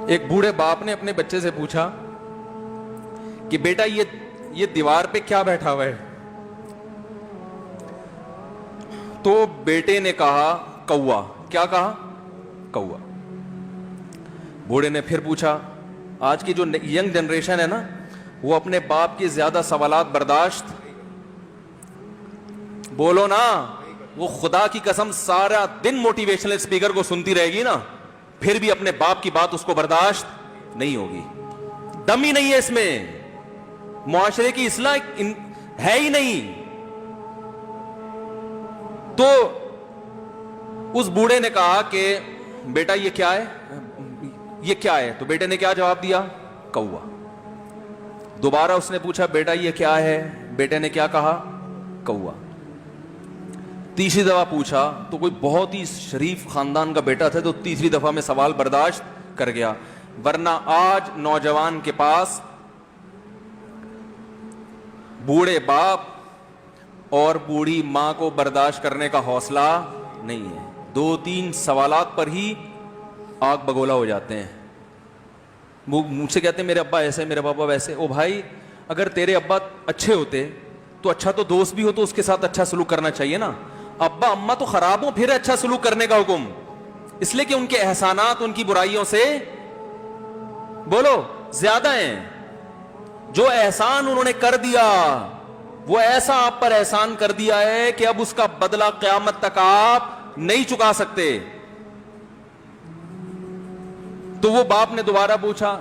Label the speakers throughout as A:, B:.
A: ایک بوڑھے باپ نے اپنے بچے سے پوچھا کہ بیٹا یہ دیوار پہ کیا بیٹھا ہوا ہے؟ تو بیٹے نے کہا کوا۔ کیا کہا؟ کوا۔ بوڑھے نے پھر پوچھا، آج کی جو ینگ جنریشن ہے نا، وہ اپنے باپ کی زیادہ سوالات برداشت، بولو نا، وہ خدا کی قسم سارا دن موٹیویشنل اسپیکر کو سنتی رہے گی نا، پھر بھی اپنے باپ کی بات اس کو برداشت نہیں ہوگی۔ دم ہی نہیں ہے اس میں، معاشرے کی اصلاح ہے ہی نہیں۔ تو اس بوڑھے نے کہا کہ بیٹا یہ کیا ہے؟ یہ کیا ہے؟ تو بیٹے نے کیا جواب دیا؟ کوا۔ دوبارہ اس نے پوچھا بیٹا یہ کیا ہے؟ بیٹے نے کیا کہا؟ کوا۔ تیسری دفعہ پوچھا تو کوئی بہت ہی شریف خاندان کا بیٹا تھا، تو تیسری دفعہ میں سوال برداشت کر گیا، ورنہ آج نوجوان کے پاس بوڑھے باپ اور بوڑھی ماں کو برداشت کرنے کا حوصلہ نہیں ہے۔ 2-3 سوالات پر ہی آگ بگولا ہو جاتے ہیں۔ وہ مجھ سے کہتے ہیں میرے ابا ایسے، میرے پاپا ویسے۔ او بھائی، اگر تیرے ابا اچھے ہوتے تو اچھا تو دوست بھی ہو تو اس کے ساتھ اچھا سلوک کرنا چاہیے نا۔ ابا اما تو خراب ہوں پھر اچھا سلوک کرنے کا حکم، اس لیے کہ ان کے احسانات ان کی برائیوں سے بولو زیادہ ہیں۔ جو احسان انہوں نے کر دیا، وہ ایسا آپ پر احسان کر دیا ہے کہ اب اس کا بدلہ قیامت تک آپ نہیں چکا سکتے۔ تو وہ باپ نے دوبارہ پوچھا،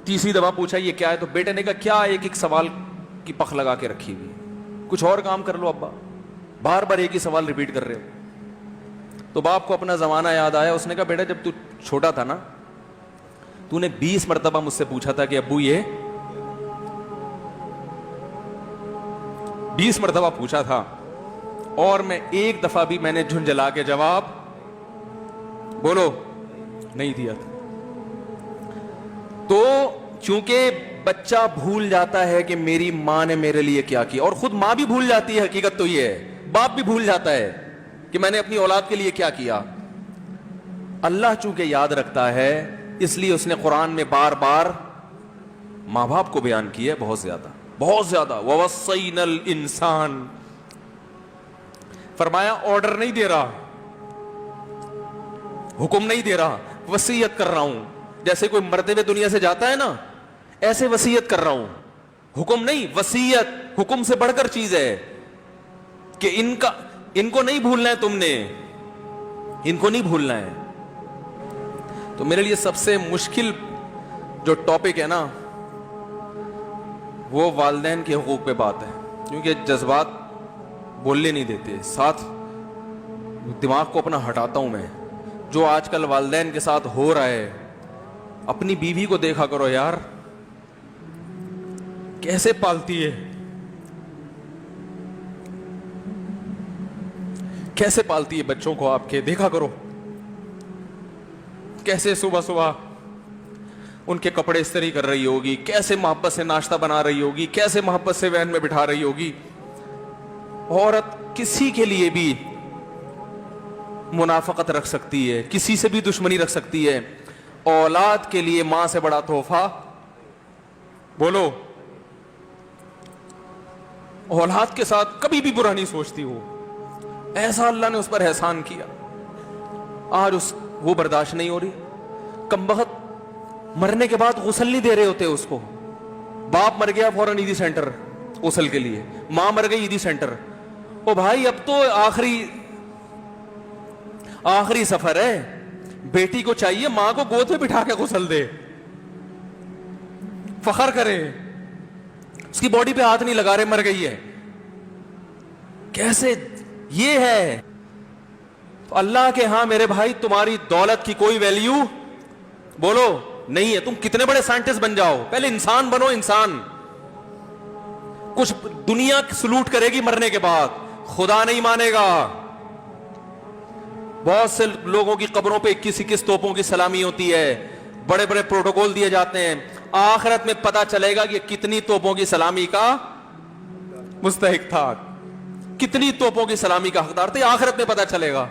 A: تیسری دفعہ پوچھا یہ کیا ہے؟ تو بیٹے نے کہا کیا ایک سوال کی پخ لگا کے رکھی ہوئی، کچھ اور کام کر لو ابا، بار بار ایک ہی سوال ریپیٹ کر رہے ہو۔ تو باپ کو اپنا زمانہ یاد آیا، اس نے کہا بیٹا جب تو چھوٹا تھا نا، تو نے 20 مرتبہ مجھ سے پوچھا تھا کہ ابو یہ 20 مرتبہ پوچھا تھا، اور میں ایک دفعہ بھی میں نے جھنجھلا کے جواب بولو نہیں دیا تھا۔ تو چونکہ بچہ بھول جاتا ہے کہ میری ماں نے میرے لیے کیا کیا، اور خود ماں بھی بھول جاتی ہے، حقیقت تو یہ ہے، باپ بھی بھول جاتا ہے کہ میں نے اپنی اولاد کے لیے کیا کیا۔ اللہ چونکہ یاد رکھتا ہے، اس لیے اس نے قرآن میں بار بار ماں باپ کو بیان کیا ہے، بہت زیادہ بہت زیادہ۔ وَوَصَّيْنَا الْإِنسَانَ، فرمایا آرڈر نہیں دے رہا، حکم نہیں دے رہا، وصیت کر رہا ہوں۔ جیسے کوئی مرتے ہوئے دنیا سے جاتا ہے نا، ایسے وصیت کر رہا ہوں، حکم نہیں، وصیت حکم سے بڑھ کر چیز ہے کہ ان کو نہیں بھولنا ہے، تم نے ان کو نہیں بھولنا ہے۔ تو میرے لیے سب سے مشکل جو ٹاپک ہے نا، وہ والدین کے حقوق پہ بات ہے، کیونکہ جذبات بولنے نہیں دیتے، ساتھ دماغ کو اپنا ہٹاتا ہوں میں۔ جو آج کل والدین کے ساتھ ہو رہا ہے، اپنی بیوی کو دیکھا کرو یار، کیسے پالتی ہے، کیسے پالتی ہے بچوں کو آپ کے، دیکھا کرو کیسے صبح صبح ان کے کپڑے استری کر رہی ہوگی، کیسے محبت سے ناشتہ بنا رہی ہوگی، کیسے محبت سے وین میں بٹھا رہی ہوگی۔ عورت کسی کے لیے بھی منافقت رکھ سکتی ہے، کسی سے بھی دشمنی رکھ سکتی ہے، اولاد کے لیے ماں سے بڑا تحفہ بولو، اولاد کے ساتھ کبھی بھی برا نہیں سوچتی ہو، ایسا اللہ نے اس پر احسان کیا، آج وہ برداشت نہیں ہو رہی۔ کمبخت مرنے کے بعد غسل نہیں دے رہے ہوتے اس کو، باپ مر گیا فوراً عیدی سینٹر غسل کے لیے، ماں مر گئی عیدی سینٹر۔ او بھائی اب تو آخری سفر ہے، بیٹی کو چاہیے ماں کو گود میں بٹھا کے غسل دے، فخر کرے، اس کی باڈی پہ ہاتھ نہیں لگا رہے، مر گئی ہے۔ کیسے یہ ہے اللہ کے ہاں میرے بھائی، تمہاری دولت کی کوئی ویلیو بولو نہیں ہے، تم کتنے بڑے سائنٹسٹ بن جاؤ، پہلے انسان بنو، انسان۔ کچھ دنیا سلوٹ کرے گی مرنے کے بعد، خدا نہیں مانے گا۔ بہت سے لوگوں کی قبروں پہ 21 توپوں کی سلامی ہوتی ہے، بڑے بڑے پروٹوکول دیے جاتے ہیں، آخرت میں پتا چلے گا کہ کتنی توپوں کی سلامی کا مستحق تھا، کتنی توپوں کی سلامی کا حقدار تھے، آخرت میں پتا چلے گا۔